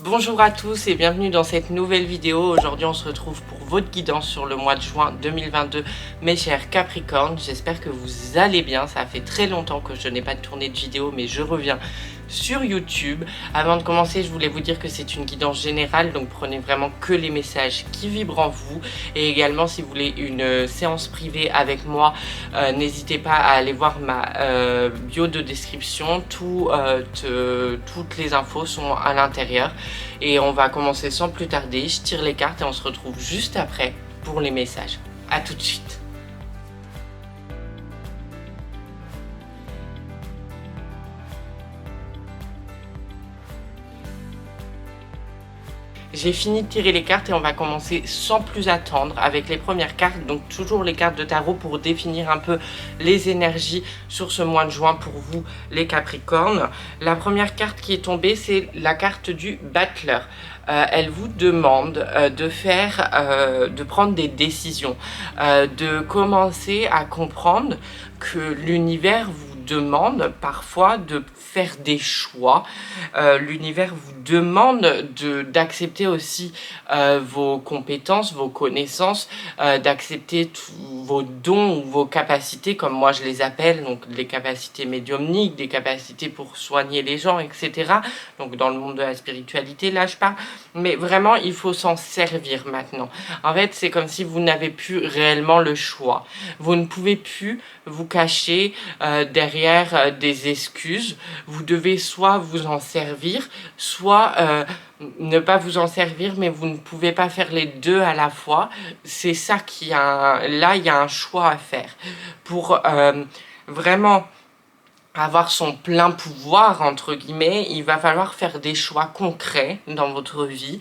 Bonjour à tous et bienvenue dans cette nouvelle vidéo. Aujourd'hui on se retrouve pour votre guidance sur le mois de juin 2022, mes chers Capricornes. J'espère que vous allez bien, ça fait très longtemps que je n'ai pas tourné de vidéo mais je reviens sur YouTube. Avant de commencer, je voulais vous dire que c'est une guidance générale, donc prenez vraiment que les messages qui vibrent en vous. Et également, si vous voulez une séance privée avec moi, n'hésitez pas à aller voir ma bio de description. Toutes les infos sont à l'intérieur. Et on va commencer sans plus tarder. Je tire les cartes et on se retrouve juste après pour les messages. A tout de suite. J'ai fini de tirer les cartes et on va commencer sans plus attendre avec les premières cartes. Donc toujours les cartes de tarot pour définir un peu les énergies sur ce mois de juin pour vous les Capricornes. La première carte qui est tombée, c'est la carte du battleur. Elle vous demande de prendre des décisions, de commencer à comprendre que l'univers vous demande parfois de faire des choix. L'univers vous demande d'accepter aussi vos compétences, vos connaissances, d'accepter vos dons ou vos capacités, comme moi je les appelle, donc des capacités médiumniques, des capacités pour soigner les gens, etc. Donc dans le monde de la spiritualité, là je parle. Mais vraiment, il faut s'en servir maintenant. En fait, c'est comme si vous n'avez plus réellement le choix. Vous ne pouvez plus vous cacher derrière des excuses. Vous devez soit vous en servir, soit ne pas vous en servir, mais vous ne pouvez pas faire les deux à la fois. C'est ça là, il y a un choix à faire pour vraiment avoir son plein pouvoir, entre guillemets. Il va falloir faire des choix concrets dans votre vie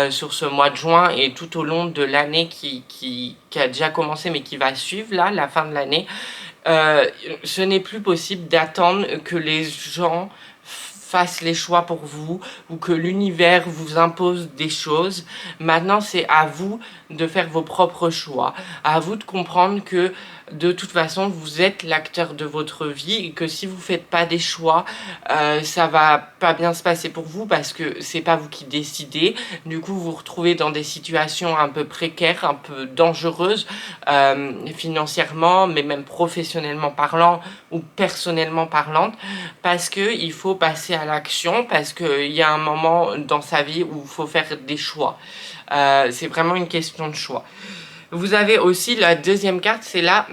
sur ce mois de juin et tout au long de l'année qui a déjà commencé mais qui va suivre là, la fin de l'année. Ce n'est plus possible d'attendre que les gens fassent les choix pour vous ou que l'univers vous impose des choses. Maintenant, c'est à vous de faire vos propres choix. À vous de comprendre que de toute façon, vous êtes l'acteur de votre vie et que si vous faites pas des choix, ça va pas bien se passer pour vous parce que c'est pas vous qui décidez. Du coup, vous vous retrouvez dans des situations un peu précaires, un peu dangereuses, financièrement, mais même professionnellement parlant ou personnellement parlant, parce que il faut passer à l'action, parce qu'il y a un moment dans sa vie où il faut faire des choix. C'est vraiment une question de choix. Vous avez aussi la deuxième carte, c'est la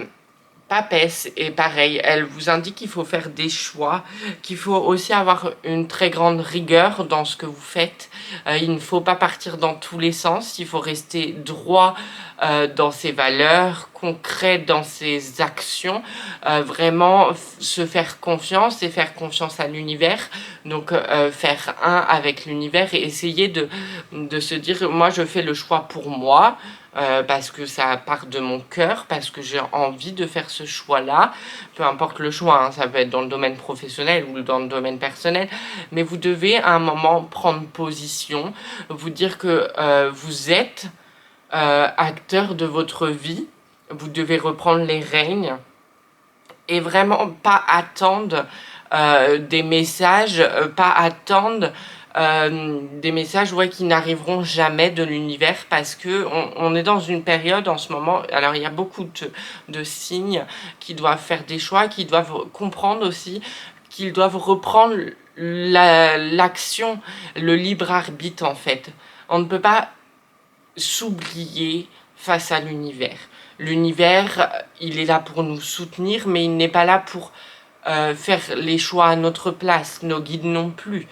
papesse, et pareil, elle vous indique qu'il faut faire des choix, qu'il faut aussi avoir une très grande rigueur dans ce que vous faites. Il ne faut pas partir dans tous les sens, il faut rester droit dans ses valeurs, concret dans ses actions, vraiment se faire confiance et faire confiance à l'univers. Donc faire un avec l'univers et essayer de se dire, moi je fais le choix pour moi, parce que ça part de mon cœur, parce que j'ai envie de faire ce choix-là, peu importe le choix, hein, ça peut être dans le domaine professionnel ou dans le domaine personnel, mais vous devez à un moment prendre position, vous dire que vous êtes acteur de votre vie, vous devez reprendre les rênes et vraiment pas attendre des messages, pas attendre des messages qui n'arriveront jamais de l'univers parce que on est dans une période en ce moment, alors il y a beaucoup de signes qui doivent faire des choix, qui doivent comprendre aussi qu'ils doivent reprendre l'action, le libre arbitre en fait. On ne peut pas s'oublier face à l'univers. L'univers, il est là pour nous soutenir, mais il n'est pas là pour faire les choix à notre place, nos guides non plus.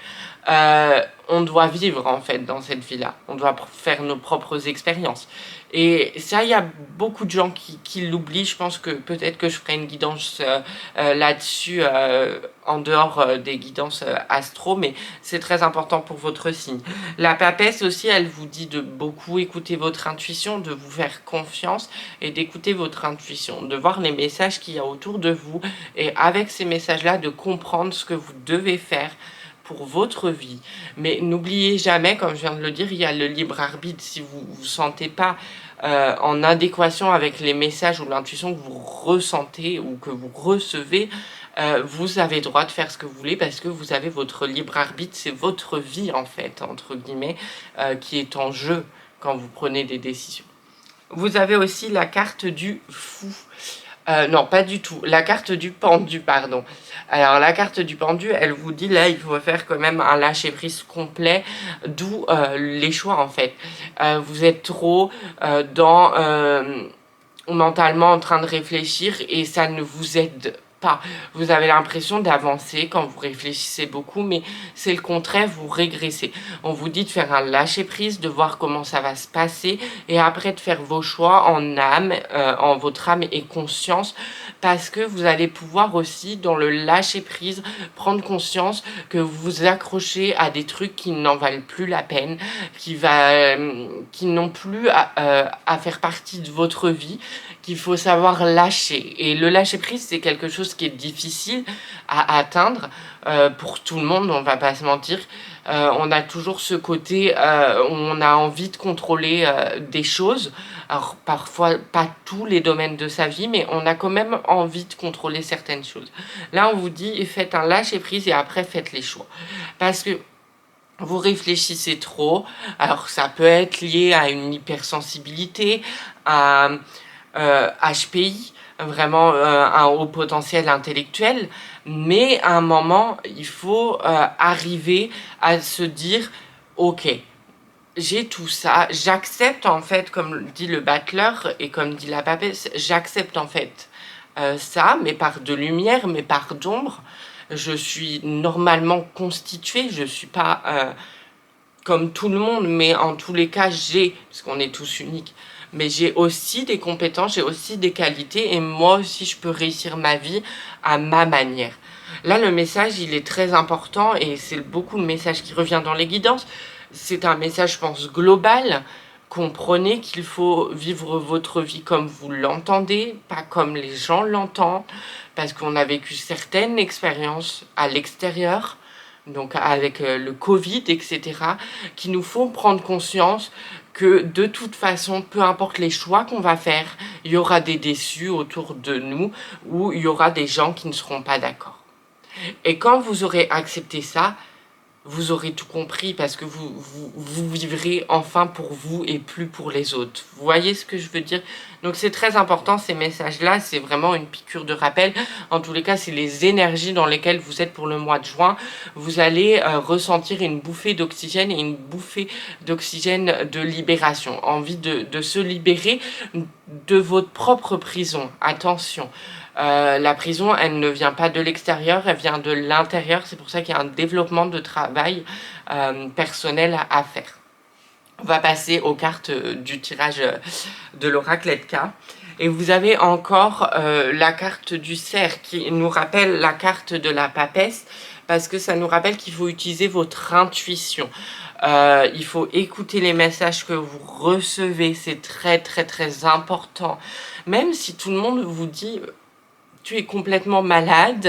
On doit vivre en fait dans cette vie-là, on doit faire nos propres expériences. Et ça, il y a beaucoup de gens qui l'oublient. Je pense que peut-être que je ferai une guidance là-dessus en dehors des guidances astro, mais c'est très important pour votre signe. La papesse aussi, elle vous dit de beaucoup écouter votre intuition, de vous faire confiance et d'écouter votre intuition, de voir les messages qu'il y a autour de vous et avec ces messages-là, de comprendre ce que vous devez faire pour votre vie. Mais n'oubliez jamais, comme je viens de le dire, il y a le libre arbitre. Si vous ne vous sentez pas en adéquation avec les messages ou l'intuition que vous ressentez ou que vous recevez, vous avez droit de faire ce que vous voulez parce que vous avez votre libre arbitre, c'est votre vie en fait, entre guillemets, qui est en jeu quand vous prenez des décisions. Vous avez aussi la carte du fou. Non, pas du tout. La carte du pendu, pardon. Alors, la carte du pendu, elle vous dit, là, il faut faire quand même un lâcher-prise complet, d'où les choix, en fait. Vous êtes trop dans mentalement en train de réfléchir et ça ne vous aide pas. Vous avez l'impression d'avancer quand vous réfléchissez beaucoup, mais c'est le contraire, vous régressez. On vous dit de faire un lâcher-prise, de voir comment ça va se passer et après de faire vos choix en âme, en votre âme et conscience, parce que vous allez pouvoir aussi, dans le lâcher-prise, prendre conscience que vous vous accrochez à des trucs qui n'en valent plus la peine, qui n'ont plus à faire partie de votre vie, qu'il faut savoir lâcher. Et le lâcher-prise, c'est quelque chose qui est difficile à atteindre pour tout le monde, on va pas se mentir. On a toujours ce côté où on a envie de contrôler des choses. Alors parfois pas tous les domaines de sa vie, mais on a quand même envie de contrôler certaines choses. Là on vous dit faites un lâcher prise et après faites les choix. Parce que vous réfléchissez trop, alors ça peut être lié à une hypersensibilité, à HPI, vraiment un haut potentiel intellectuel, mais à un moment, il faut arriver à se dire, ok, j'ai tout ça, j'accepte en fait, comme dit le battleur et comme dit la papesse, j'accepte en fait ça, mes parts de lumière, mes parts d'ombre. Je suis normalement constituée, je suis pas comme tout le monde, mais en tous les cas, parce qu'on est tous uniques, mais j'ai aussi des compétences, j'ai aussi des qualités, et moi aussi, je peux réussir ma vie à ma manière. Là, le message, il est très important, et c'est beaucoup le message qui revient dans les guidances. C'est un message, je pense, global. Comprenez qu'il faut vivre votre vie comme vous l'entendez, pas comme les gens l'entendent, parce qu'on a vécu certaines expériences à l'extérieur, donc avec le Covid, etc., qui nous font prendre conscience que de toute façon, peu importe les choix qu'on va faire, il y aura des déçus autour de nous ou il y aura des gens qui ne seront pas d'accord. Et quand vous aurez accepté ça, vous aurez tout compris parce que vous vivrez enfin pour vous et plus pour les autres. Vous voyez ce que je veux dire? Donc c'est très important ces messages-là, c'est vraiment une piqûre de rappel. En tous les cas, c'est les énergies dans lesquelles vous êtes pour le mois de juin. Vous allez ressentir une bouffée d'oxygène et une bouffée d'oxygène de libération. Envie de se libérer de votre propre prison. Attention. La prison, elle ne vient pas de l'extérieur, elle vient de l'intérieur. C'est pour ça qu'il y a un développement de travail personnel à faire. On va passer aux cartes du tirage de l'oracle Edka. Et vous avez encore la carte du cerf qui nous rappelle la carte de la papesse parce que ça nous rappelle qu'il faut utiliser votre intuition. Il faut écouter les messages que vous recevez, c'est très très très important. Même si tout le monde vous dit... tu es complètement malade,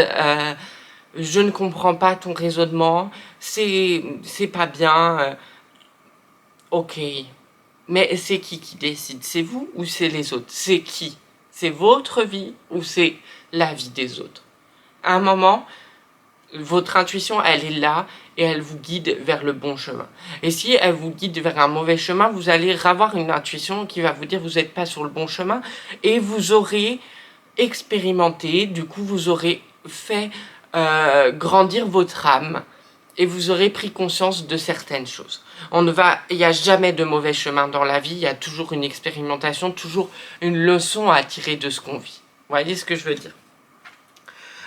je ne comprends pas ton raisonnement, c'est pas bien, ok. Mais c'est qui décide? C'est vous ou c'est les autres? C'est qui? C'est votre vie ou c'est la vie des autres? À un moment, votre intuition, elle est là et elle vous guide vers le bon chemin. Et si elle vous guide vers un mauvais chemin, vous allez avoir une intuition qui va vous dire vous n'êtes pas sur le bon chemin et vous aurez expérimenté, du coup vous aurez fait grandir votre âme et vous aurez pris conscience de certaines choses. Il n'y a jamais de mauvais chemin dans la vie, il y a toujours une expérimentation, toujours une leçon à tirer de ce qu'on vit. Vous voyez ce que je veux dire?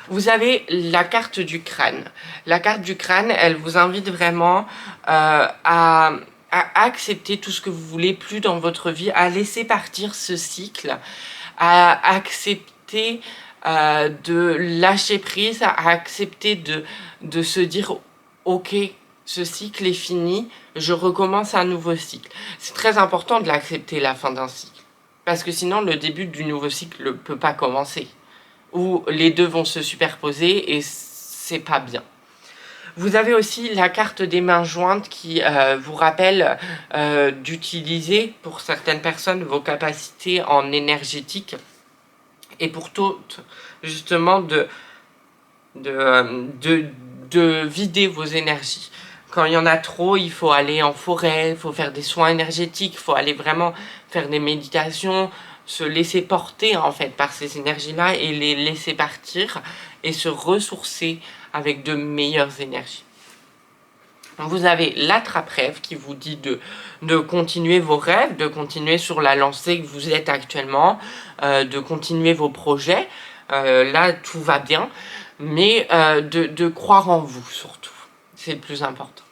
Vous avez la carte du crâne. La carte du crâne, elle vous invite vraiment à accepter tout ce que vous voulez plus dans votre vie, à laisser partir ce cycle, à accepter de lâcher prise, à accepter de se dire ok, ce cycle est fini, je recommence un nouveau cycle. C'est très important de l'accepter, la fin d'un cycle, parce que sinon le début du nouveau cycle ne peut pas commencer, ou les deux vont se superposer et c'est pas bien. Vous avez aussi la carte des mains jointes qui vous rappelle d'utiliser pour certaines personnes vos capacités en énergétique et pour toutes justement de vider vos énergies. Quand il y en a trop, il faut aller en forêt, il faut faire des soins énergétiques, il faut aller vraiment faire des méditations, se laisser porter en fait par ces énergies-là et les laisser partir et se ressourcer avec de meilleures énergies. Vous avez l'attrape-rêve qui vous dit de continuer vos rêves, de continuer sur la lancée que vous êtes actuellement, de continuer vos projets. Là, tout va bien, mais de croire en vous surtout. C'est le plus important.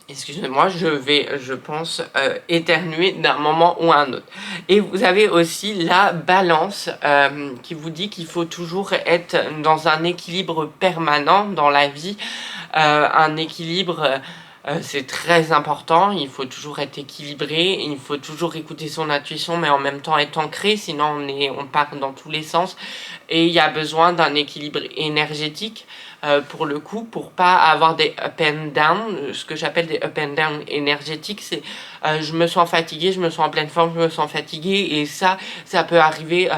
Excusez-moi, je pense, éternuer d'un moment ou un autre. Et vous avez aussi la balance qui vous dit qu'il faut toujours être dans un équilibre permanent dans la vie. Un équilibre, c'est très important. Il faut toujours être équilibré. Il faut toujours écouter son intuition, mais en même temps être ancré. Sinon, on part dans tous les sens. Et il y a besoin d'un équilibre énergétique. Pour le coup, pour pas avoir des up and down. Ce que j'appelle des up and down énergétiques, c'est je me sens fatiguée, je me sens en pleine forme, je me sens fatiguée, et ça peut arriver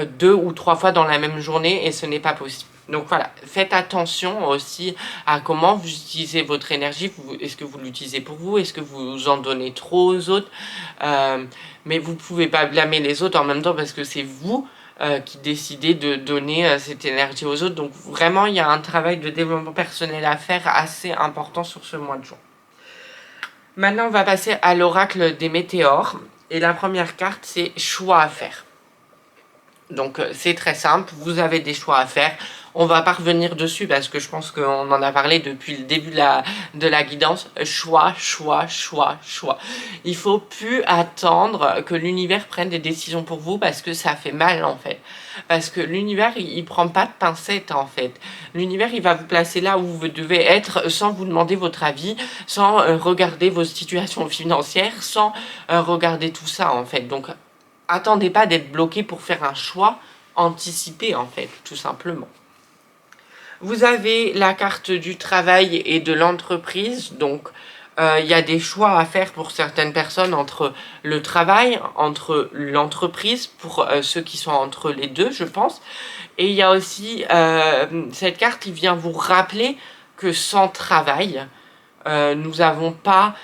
2 ou 3 fois dans la même journée, et ce n'est pas possible. Donc voilà, faites attention aussi à comment vous utilisez votre énergie. Est-ce que vous l'utilisez pour vous? Est-ce que vous en donnez trop aux autres? Mais vous pouvez pas blâmer les autres en même temps, parce que c'est vous qui décidez de donner cette énergie aux autres. Donc vraiment, il y a un travail de développement personnel à faire assez important sur ce mois de juin. Maintenant, on va passer à l'oracle des météores. Et la première carte, c'est choix à faire. Donc c'est très simple, vous avez des choix à faire. On va pas revenir dessus parce que je pense qu'on en a parlé depuis le début de la guidance. Choix, choix, choix, choix. Il faut plus attendre que l'univers prenne des décisions pour vous, parce que ça fait mal en fait. Parce que l'univers, il prend pas de pincettes en fait. L'univers, il va vous placer là où vous devez être sans vous demander votre avis, sans regarder vos situations financières, sans regarder tout ça en fait. Donc attendez pas d'être bloqué pour faire un choix, anticipé en fait, tout simplement. Vous avez la carte du travail et de l'entreprise, donc il y a des choix à faire pour certaines personnes entre le travail, entre l'entreprise, pour ceux qui sont entre les deux, je pense. Et il y a aussi cette carte qui vient vous rappeler que sans travail, nous n'avons pas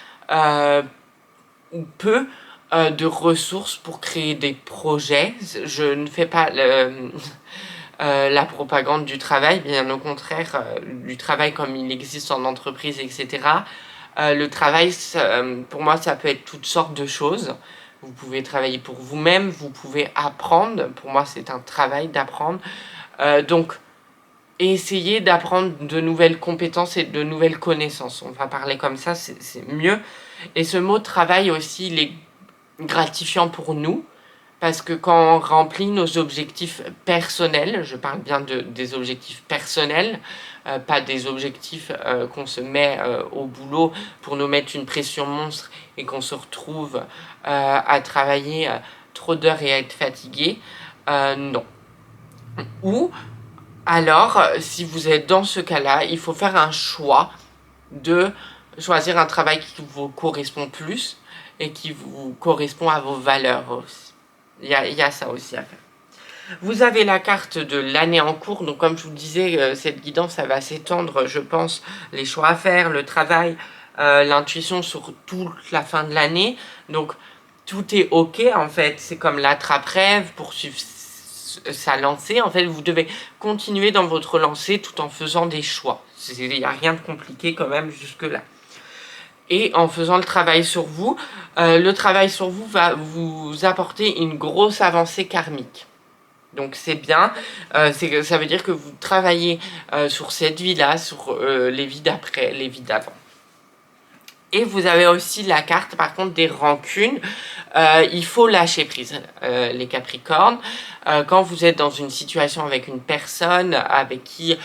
ou peu de ressources pour créer des projets. Je ne fais pas la propagande du travail, bien au contraire, du travail comme il existe en entreprise, etc. Le travail, pour moi, ça peut être toutes sortes de choses. Vous pouvez travailler pour vous-même, vous pouvez apprendre. Pour moi, c'est un travail d'apprendre. Donc, essayez d'apprendre de nouvelles compétences et de nouvelles connaissances. On va parler comme ça, c'est mieux. Et ce mot travail aussi, il est gratifiant pour nous, parce que quand on remplit nos objectifs personnels, je parle bien des objectifs personnels, pas des objectifs qu'on se met au boulot pour nous mettre une pression monstre et qu'on se retrouve à travailler trop d'heures et à être fatigué, non. Ou alors, si vous êtes dans ce cas-là, il faut faire un choix de choisir un travail qui vous correspond plus et qui vous correspond à vos valeurs aussi. Il y a ça aussi à faire. Vous avez la carte de l'année en cours, donc comme je vous disais, cette guidance, ça va s'étendre, je pense, les choix à faire, le travail, l'intuition sur toute la fin de l'année. Donc tout est ok en fait, c'est comme l'attrape-rêve, poursuivre sa lancée. En fait, vous devez continuer dans votre lancée tout en faisant des choix. Il n'y a rien de compliqué quand même jusque-là. Et en faisant le travail sur vous, le travail sur vous va vous apporter une grosse avancée karmique. Donc c'est bien, ça veut dire que vous travaillez sur cette vie-là, sur les vies d'après, les vies d'avant. Et vous avez aussi la carte par contre des rancunes. Il faut lâcher prise, les Capricornes. Quand vous êtes dans une situation avec une personne avec qui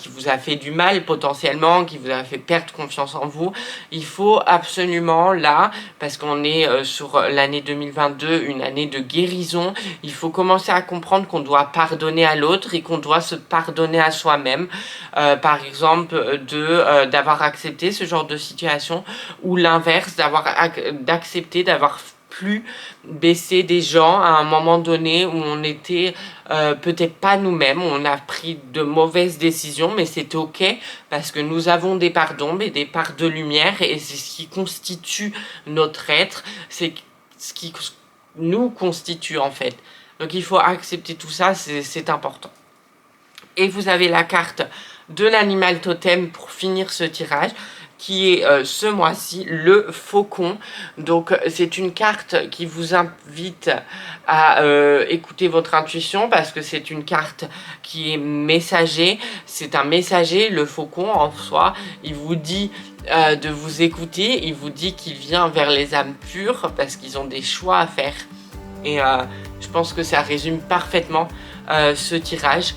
vous a fait du mal potentiellement, qui vous a fait perdre confiance en vous, il faut absolument là, parce qu'on est sur l'année 2022, une année de guérison, il faut commencer à comprendre qu'on doit pardonner à l'autre et qu'on doit se pardonner à soi-même. Par exemple, d'avoir accepté ce genre de situation, ou l'inverse, d'accepter d'avoir plus baisser des gens à un moment donné où on était peut-être pas nous-mêmes, on a pris de mauvaises décisions, mais c'était ok parce que nous avons des parts d'ombre et des parts de lumière et c'est ce qui constitue notre être, c'est ce qui nous constitue en fait. Donc il faut accepter tout ça, c'est important. Et vous avez la carte de l'animal totem pour finir ce tirage, qui est ce mois-ci le faucon. Donc c'est une carte qui vous invite à écouter votre intuition parce que c'est une carte qui est messager. C'est un messager, le faucon en soi. Il vous dit de vous écouter, il vous dit qu'il vient vers les âmes pures parce qu'ils ont des choix à faire. Et je pense que ça résume parfaitement ce tirage.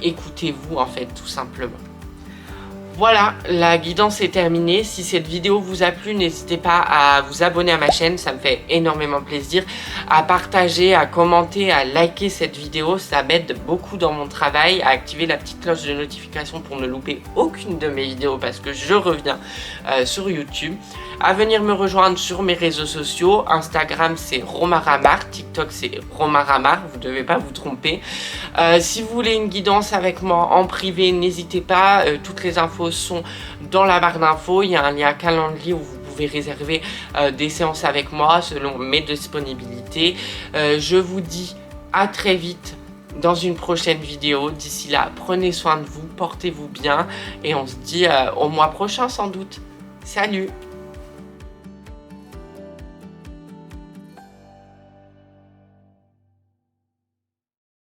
Écoutez-vous en fait, tout simplement. Voilà, la guidance est terminée. Si cette vidéo vous a plu, n'hésitez pas à vous abonner à ma chaîne, ça me fait énormément plaisir. À partager, à commenter, à liker cette vidéo, ça m'aide beaucoup dans mon travail. À activer la petite cloche de notification pour ne louper aucune de mes vidéos parce que je reviens sur YouTube. À venir me rejoindre sur mes réseaux sociaux. Instagram c'est Romaramar, TikTok c'est Romaramar, vous ne devez pas vous tromper. Si vous voulez une guidance avec moi en privé, n'hésitez pas, toutes les infos sont dans la barre d'infos. Il y a un lien calendrier où vous pouvez réserver des séances avec moi selon mes disponibilités. Je vous dis à très vite dans une prochaine vidéo. D'ici là, prenez soin de vous, portez-vous bien et on se dit au mois prochain sans doute. Salut!